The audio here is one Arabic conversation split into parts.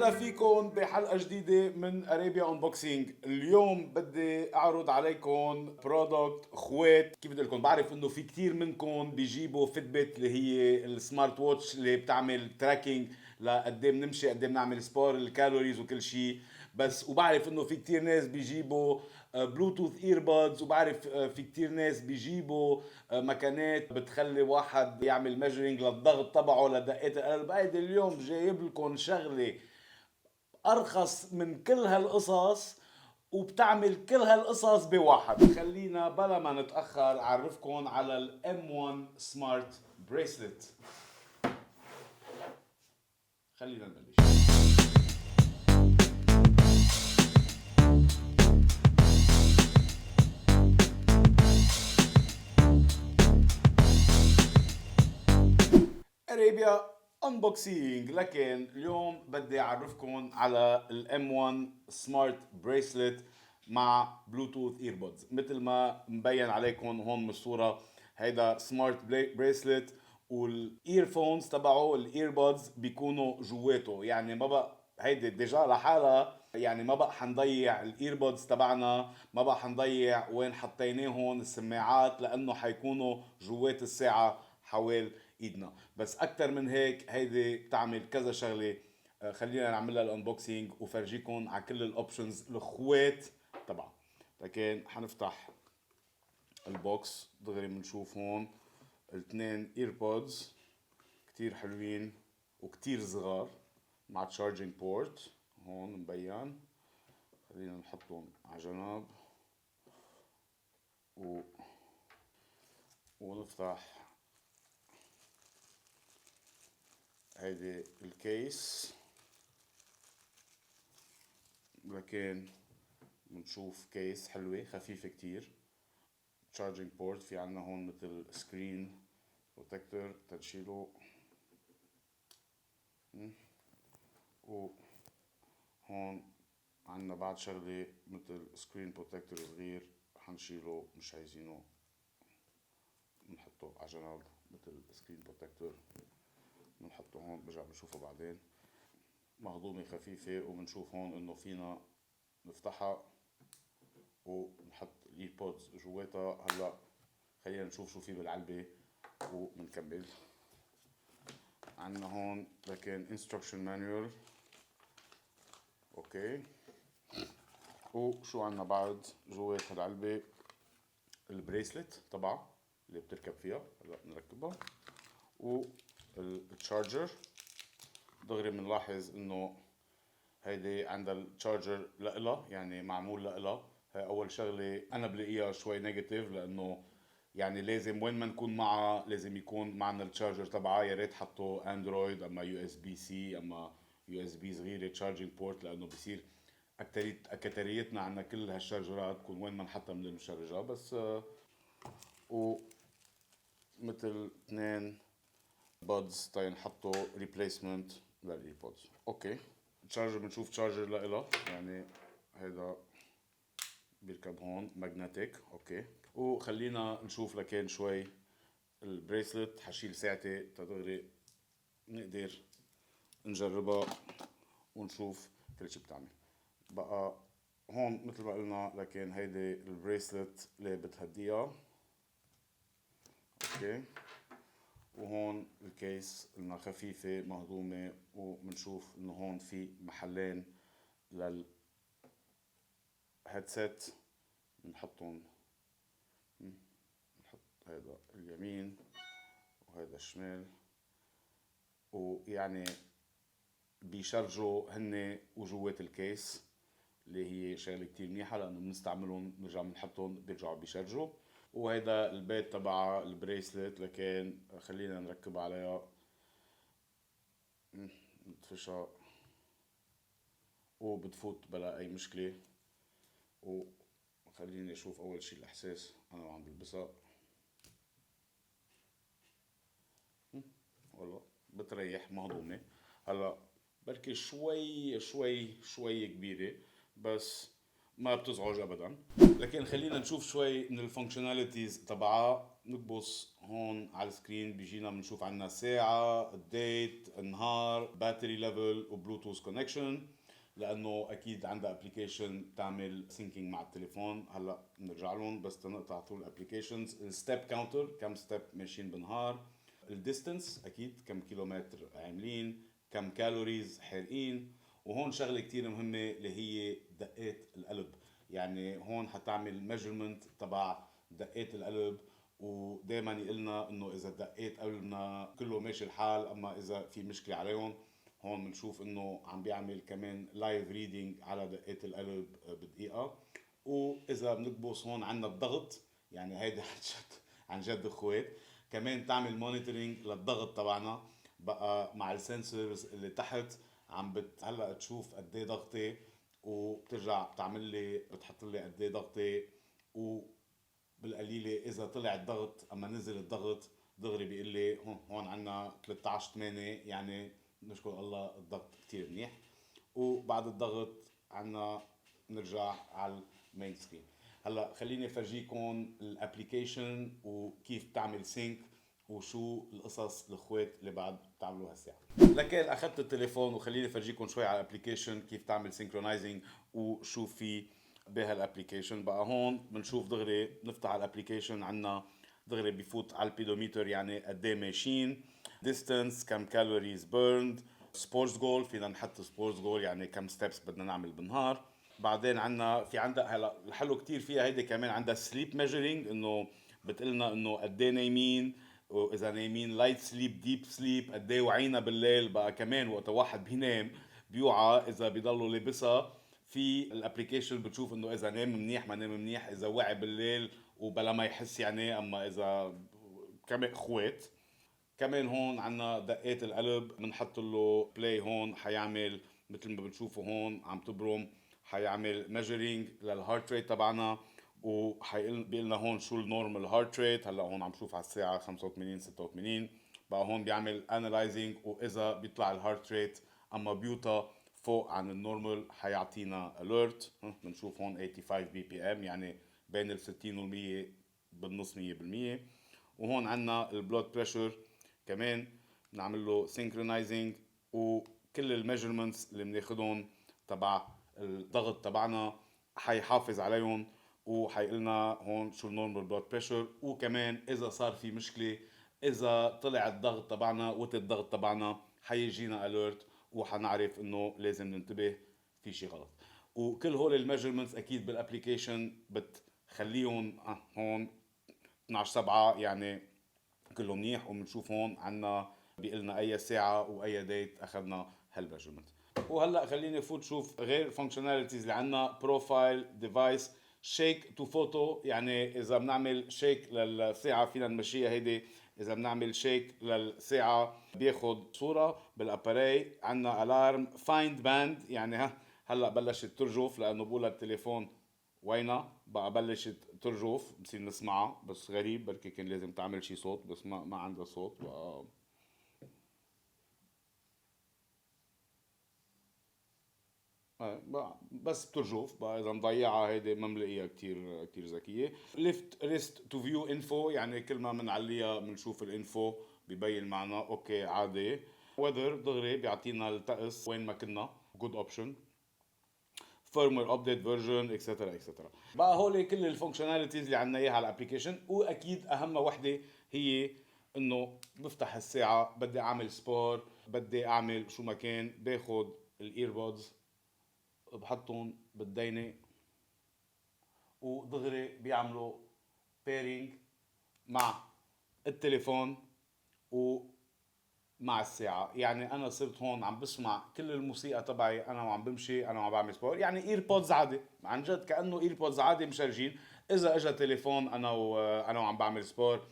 وسهلا فيكم بحلقة جديدة من اريبيا انبوكسينج. اليوم بدي اعرض عليكم برودكت اخوات. كيف بدي لكم، بعرف انه في كتير منكم بيجيبوا فيتبت اللي هي السمارت ووتش اللي بتعمل تراكينج لقد ايه بنمشي، قد ايه بنعمل سبور، الكالوريز وكل شيء. بس وبعرف انه في كتير ناس بيجيبوا بلوتوث ايربودز، وبعرف في كتير ناس بيجيبوا مكانات بتخلي واحد يعمل ميجرينج للضغط تبعه، لدقات القلب. هيدي اليوم جايب لكم شغله ارخص من كل هالقصص وبتعمل كل هالقصص بواحد. خلينا بلا ما نتاخر اعرفكم على الام 1 سمارت بريسلت. خلينا نبلش. اريبيا انبوكسينج. لكن اليوم بدي اعرفكم على الام 1 سمارت بريسلت مع بلوتوث ايربودز. مثل ما مبين عليكم هون بالصوره، هيدا سمارت بريسلت، والايرفونز تبعه الايربودز بيكونوا جواته. يعني ما بقى هيدي ديجا لحالها، يعني ما بقى حنضيع الايربودز تبعنا، ما بقى حنضيع وين حطيناهم السماعات، لانه حيكونوا جوات الساعه حوالي ايدنا. بس اكتر من هيك هيدي بتعمل كذا شغله. خلينا نعملها الانبوكسينج وفرجيكم على كل الاوبشنز الاخوات تبعها. لكن حنفتح البوكس دغري بنشوف هون الاثنين ايربودز كتير حلوين وكتير صغار مع تشارجينج بورت هون مبين. خلينا نحطهم على جنب ونفتح هيدي الكيس. لكن بنشوف كيس حلوة خفيفة كتير. تشارجينج بورت، في عنا هون مثل سكرين بروتكتور تنشيله، وهون عنا بعد شغلة مثل سكرين بروتكتور صغير حنشيله، مش عايزينه بنحطه على جنب. مثل سكرين بروتكتور بنحطه هون، برجع بنشوفه بعدين. مهضومة خفيفة، وبنشوف هون انه فينا نفتحها ونحط الايربودز جواتها. هلا خلينا نشوف شو في بالعلبة وبنكمل. عنا هون لكن instruction manual. اوكي، وشو عنا بعد جوات هالعلبة؟ البريسلت تبعها اللي بتركب فيها. هلا بنركبها، والتشارجر. دغري بنلاحظ انه هيدي عندها التشارجر لإلها، يعني معمول لإلها. هاي اول شغلة انا بلاقيها شوي نيجاتيف، لانه يعني لازم وين ما نكون معها لازم يكون معنا التشارجر تبعها. يا ريت حطوا اندرويد اما يو اس بي سي اما يو اس بي صغيره تشارجينج بورت، لانه بصير اكتريتنا عنا كل هالشارجرات تكون وين ما نحطها من المشرجة. بس ومثل اثنين بادز تينحطوا ريبليسمنت للايربودز. اوكي، التشارجر بنشوف تشارجر لإلها، يعني هيدا بيركب هون ماجنتيك. اوكي، وخلينا نشوف لكن شوي البريسلت. حشيل ساعتي تدغري نقدر نجربها ونشوف كل شي بتعمل. بقى هون مثل ما قلنا، لكن هيدي البريسلت اللي بتهديها. اوكي، وهون الكيس قلنا خفيفة مهضومة، وبنشوف انه هون في محلين للهيدسيت بنحطهم. نحط هيدا اليمين وهيدا الشمال، ويعني بيشرجوا هن وجوات الكيس، اللي هي شغله كتير منيحه لانه بنستعملهم بنرجع بنحطهم بيرجعوا بيشرجوا. وهيدا البيت تبع البريسلت، لكن خلينا نركب عليها ندفشها وبتفوت بلا اي مشكله. وخليني اشوف اول شي الاحساس انا وعم بلبسها. والله بتريح مهضومه. هلا بركي شوي كبيره، بس ما بتزعج ابدا. لكن خلينا نشوف شوي من الفانكشناليتيز تبعها. نكبس هون على السكرين بيجينا بنشوف عنا ساعة، الديت، النهار، باتري ليفل وبلوتوث كونكشن. لانه اكيد عندها ابلكيشن تعمل سينكينج مع التليفون، هلا بنرجع لهم بس تنقطع ثرو الابلكيشنز. الستيب كاونتر كم ستيب ماشيين بالنهار، الديستنس اكيد كم كيلومتر عاملين، كم كالوريز حارقين. وهون شغله كتير مهمه اللي هي دقات القلب. يعني هون حتعمل ميجرمنت تبع دقات القلب، ودائما يقلنا انه اذا دقات قلبنا كله ماشي الحال، اما اذا في مشكله عليهم. هون بنشوف انه عم بيعمل كمان لايف ريدنج على دقات القلب بدقيقه. واذا بنكبس هون عندنا الضغط، يعني هيدي عن جد عن جد اخوات. كمان تعمل مونيتورينج للضغط تبعنا بقى مع السنسورز اللي تحت. هلا تشوف قد ايه ضغطي، وبترجع بتعمل لي بتحط لي قد ايه ضغطي. وبالقليله اذا طلع الضغط اما نزل الضغط دغري بيقول لي هون عندنا 13 8، يعني نشكر الله الضغط كتير منيح. وبعد الضغط عنا نرجع على المين سكرين. هلا خليني افرجيكم الابلكيشن وكيف بتعمل سينك وشو القصص الاخوات اللي بعد بتعملوها هالساعه. لكن اخذت التليفون وخليني افرجيكم شوي على الابلكيشن كيف تعمل سينكرونايزنج وشو في بهالابلكيشن. بقى هون بنشوف دغري نفتح الابلكيشن، عنا دغري بفوت على البيدوميتر يعني قد ايه ماشيين، ديستانس كم كالوريز بيرند، سبورتس جول فينا نحط سبورتس جول يعني كم ستيبس بدنا نعمل بالنهار. بعدين عندها هلا الحلو كتير فيها هيدي كمان عندها سليب ميجرينج، انه بتقلنا انه قد ايه نايمين، واذا نايمين لايت سليب ديب سليب قد ايه وعينا بالليل. بقى كمان وقت واحد بينام بيوعى اذا بيضلوا لابسها في الابلكيشن بتشوف انه اذا نام منيح ما نام منيح، اذا وعي بالليل وبلا ما يحس يعني. اما اذا كمان اخوات كمان هون عنا دقات القلب بنحط له بلاي، هون حيعمل مثل ما بنشوفه هون عم تبرم، حيعمل ميجرينج للهارت ريت تبعنا. بيقلنا هون شو النورمال هارت ريت. هلا هون عم شوف على الساعه 85 86. بقى هون بيعمل انالايزنج، واذا بيطلع الهارت ريت اما بيوطى فوق عن النورمال حيعطينا اليرت. بنشوف هون 85 بي بي ام، يعني بين ال 60 وال 100 بالنص 100%. وهون عنا البلود بريشر كمان بنعمل له سينكرونايزنج، وكل الميجرمنتس اللي بناخدهم تبع الضغط تبعنا حيحافظ عليهم، وحيقلنا هون شو النورمال بلود بريشر. وكمان اذا صار في مشكله، اذا طلع الضغط تبعنا وطي الضغط تبعنا حيجينا اليرت، وحنعرف انه لازم ننتبه في شيء غلط. وكل هول الميجرمنتس اكيد بالابلكيشن بتخليهم هون 12/7 يعني كله منيح. وبنشوف هون عنا بيقلنا اي ساعه واي ديت اخذنا هالميجرمنت. وهلا خليني فوت شوف غير فانكشناليتيز اللي عنا. بروفايل ديفايس شيك تو فوتو، يعني اذا بنعمل شيك للساعه فينا نمشيها هيدي. اذا بنعمل شيك للساعه بياخد صوره بالاباري. عنا الارم فايند باند، يعني هلا بلشت ترجف لانه بقول التليفون وينها بقى بلشت ترجف بصير نسمعها. بس غريب بركي كان لازم تعمل شي صوت، بس ما عندها صوت بقى. بس بترجف بقى اذا مضيعها هيدي ما ملاقيها كتير كتير ذكيه. ليفت ريست تو فيو انفو، يعني كل ما بنعليها بنشوف الانفو ببين معنا اوكي عادي. وذر دغري بيعطينا الطقس وين ما كنا، جود اوبشن. فيرموير ابديت فيرجن اكسترا اكسترا. بقى هول كل الفانكشناليتيز اللي عندنا اياها على الابلكيشن. واكيد اهم وحده هي انه بفتح الساعه بدي اعمل سبور، بدي اعمل شو ما كان، باخد الايربودز بحطهم بالدينه ودغري بيعملوا بيرينج مع التليفون مع الساعة. يعني أنا صرت هون عم بسمع كل الموسيقى تبعي أنا وعم بمشي، أنا وعم بعمل سبور، يعني إيربودز عادي عن جد كأنه إيربودز عادي مشارجين. إذا إجا تليفون أنا وعم بعمل سبور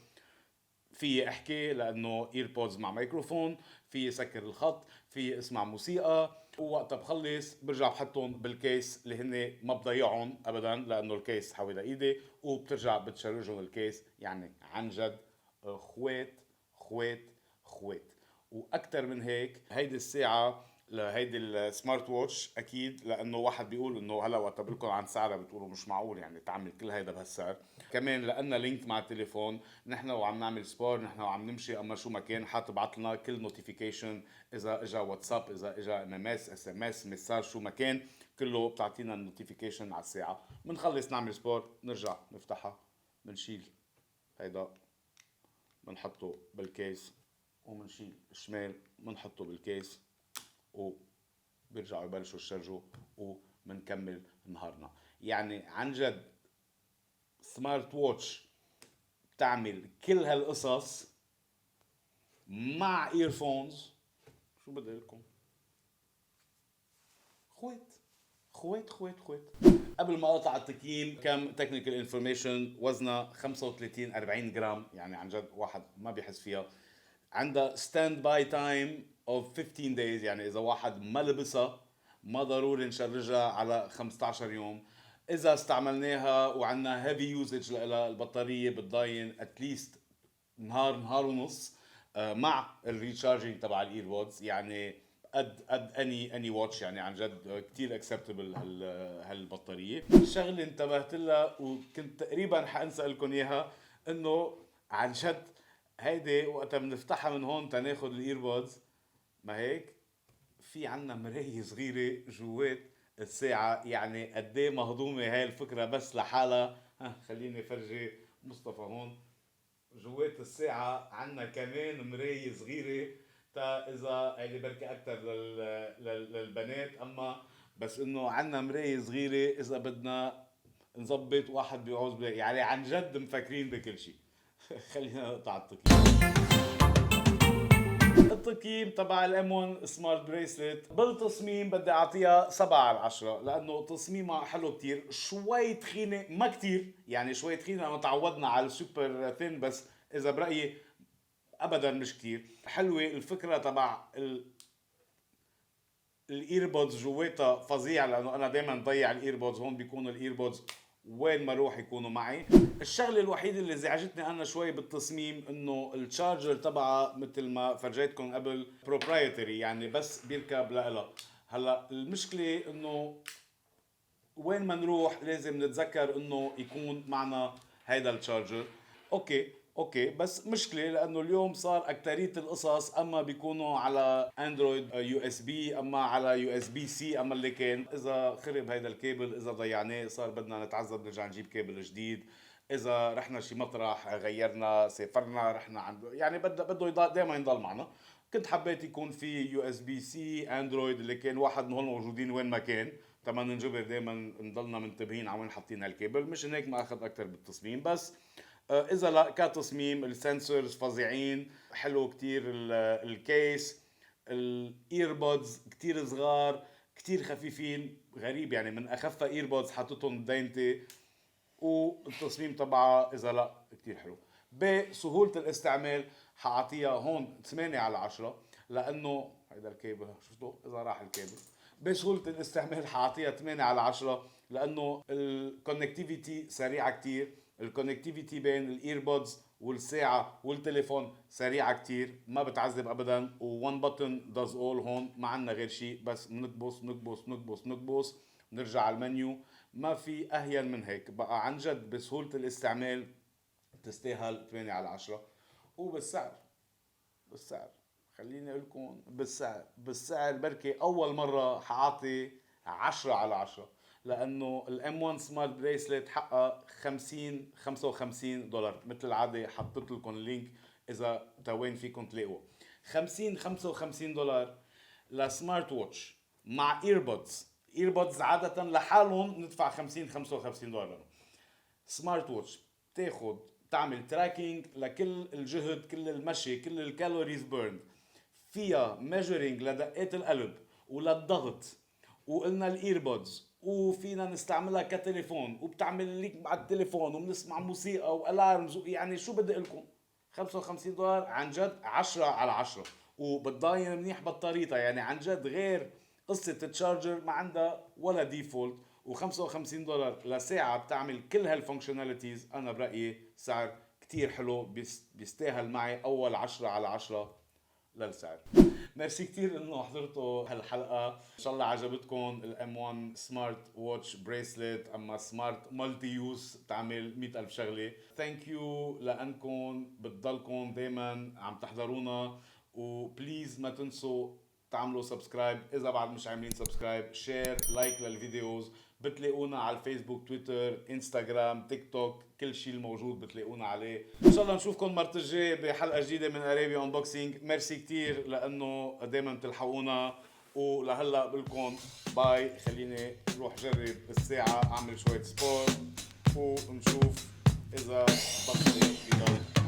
في احكي لانه ايربودز مع ميكروفون، في سكر الخط، في اسمع موسيقى. ووقتها بخلص برجع بحطهم بالكيس اللي هن ما بضيعهم ابدا لانه الكيس حوالي ايدي، وبترجع بتشرجهم الكيس. يعني عن جد خوات خوات خوات. واكثر من هيك هيدي الساعه لهيدي السمارت ووتش اكيد، لانه واحد بيقول انه هلا وقت بقول لكم عن سعرها بتقولوا مش معقول يعني تعمل كل هيدا بهالسعر. كمان لانها لينك مع التليفون، نحن وعم نعمل سبور، نحن وعم نمشي اما شو ما كان حتبعت لنا كل نوتيفيكيشن، اذا اجى واتساب، اذا اجى ام ام اس، اس ام اس، مساج، شو ما كان، كله بتعطينا النوتيفيكيشن على الساعه. بنخلص نعمل سبور نرجع نفتحها، بنشيل هيدا بنحطه بالكيس، وبنشيل الشمال بنحطه بالكيس، وبيرجعوا يبلشوا يشرجوا وبنكمل نهارنا. يعني عن جد سمارت ووتش بتعمل كل هالقصص مع ايرفونز. شو بدي لكم؟ خويت خويت. قبل ما اقطع التقييم، كم تكنيكال انفورميشن. وزنها 35 40 جرام، يعني عن جد واحد ما بيحس فيها. عندها ستاند باي تايم اوف 15 days، يعني اذا واحد ما لبسها ما ضروري نشرجها على 15 يوم. اذا استعملناها وعندنا هيفي يوزج لها، البطاريه بتضاين اتليست نهار ونص، مع الريتشارجينج تبع الايربودز. يعني قد اني واتش، يعني عن جد كثير اكسبتبل هالبطاريه. الشغله انتبهت لها وكنت تقريبا حانسى لكم اياها، انه عن جد هيدي وقتها بنفتحها من هون تناخذ الايربودز، ما هيك في عنا مراية صغيرة جوات الساعة. يعني قد ايه مهضومة هاي الفكرة بس لحالها. خليني فرجي مصطفى هون جوات الساعة عنا كمان مراية صغيرة، تا إذا هيدي بركي أكتر للبنات، أما بس إنه عنا مراية صغيرة إذا بدنا نظبط واحد بيعوز يعني عن جد مفكرين بكل شيء. خلينا نقطع التقييم. التقييم تبع الام 1 سمارت بريسلت بالتصميم بدي اعطيها 7/10، لانه تصميمها حلو كتير. شوي تخينه، ما كتير يعني، شوي تخينه لما تعودنا على السوبر ثين، بس اذا برايي ابدا مش كتير حلوه. الفكره تبع الايربودز جواتها فظيع، لانه انا دائما ضيع الايربودز هون، بيكونوا الايربودز وين ما اروح يكونوا معي. الشغله الوحيده اللي زعجتني انا شوي بالتصميم انه الشارجر تبعها مثل ما فرجيتكم قبل بروبرايتري، يعني بس بيركب لها. هلا المشكله انه وين ما نروح لازم نتذكر انه يكون معنا هيدا الشارجر. اوكي بس مشكله، لانه اليوم صار اكترية القصص اما بيكونوا على اندرويد يو اس بي، اما على يو اس بي سي، اما اللي كان اذا خرب هيدا الكيبل، اذا ضيعناه صار بدنا نتعذب نرجع نجيب كيبل جديد. اذا رحنا شي مطرح غيرنا سافرنا رحنا عند، يعني بده دائما يضل معنا. كنت حبيت يكون في يو اس بي سي اندرويد اللي كان واحد من هول موجودين وين ما كان، تما ننجبر دائما نضلنا منتبهين على وين حاطين هالكيبل. مش هيك ما اخذ اكثر بالتصميم، بس اذا لا كتصميم السنسورز فظيعين، حلو كتير الكيس. الايربودز كتير صغار، كتير خفيفين، غريب يعني من اخفها ايربودز حطيتهم داينتي. والتصميم تبعها اذا لا كتير حلو. بسهولة الاستعمال حاعطيها هون 8/10، لانه هيدا الكيبل شفتوا اذا راح الكيبل. بسهولة الاستعمال حاعطيها 8/10، لانه الكونكتيفيتي سريعة كتير. الكونكتيفيتي بين الايربودز والساعة والتليفون سريعة كتير، ما بتعذب ابدا. وون بutton does all، هون ما عنا غير شيء، بس نكبس نرجع على المنيو. ما في اهين من هيك بقى، عن جد بسهولة الاستعمال تستاهل 8/10. بالسعر خليني اقول لكم بالسعر بركي اول مرة حاعطي 10/10، لانه الام 1 سمارت بريسلت حقها 50 $55. مثل العادة حطيت لكم اللينك اذا وين فيكم تلاقوه. 50 $55 لسمارت ووتش مع ايربودز عادة لحالهم ندفع 55 $55. سمارت ووتش بتاخد تعمل تراكينج لكل الجهد، كل المشي، كل الكالوريز بيرن، فيها ميجرينج لدقات القلب وللضغط، وقلنا الايربودز، وفينا نستعملها كتليفون، وبتعمل ليك مع التليفون، وبنسمع موسيقى والارمز، يعني شو بدي لكم. $55 عن جد 10/10، وبتضاين منيح بطاريتها. يعني عن جد غير قصة التشارجر ما عندها ولا ديفولت. و$55 لساعة بتعمل كل هالفانكشناليتيز. أنا برأيي سعر كتير حلو، بيستاهل معي أول 10/10 للسعر. ميرسي كتير انه حضرتوا هالحلقه، ان شاء الله عجبتكم الام 1 سمارت واتش بريسلت، اما سمارت مالتي يوز بتعمل 100,000 شغله. ثانك يو لانكم بتضلكم دائما عم تحضرونا، وبليز ما تنسوا تعملوا سبسكرايب اذا بعد مش عاملين سبسكرايب، شير لايك للفيديوز. بتلاقونا على الفيسبوك، تويتر، انستغرام، تيك توك، كل شيء الموجود بتلاقونا عليه. ان شاء الله نشوفكم المرة الجاية بحلقة جديدة من ارابي انبوكسينج. ميرسي كتير لانه دائما بتلحقونا، ولهلا بقولكم باي. خليني اروح جرب الساعة، اعمل شوية سبور ونشوف اذا بطل يضل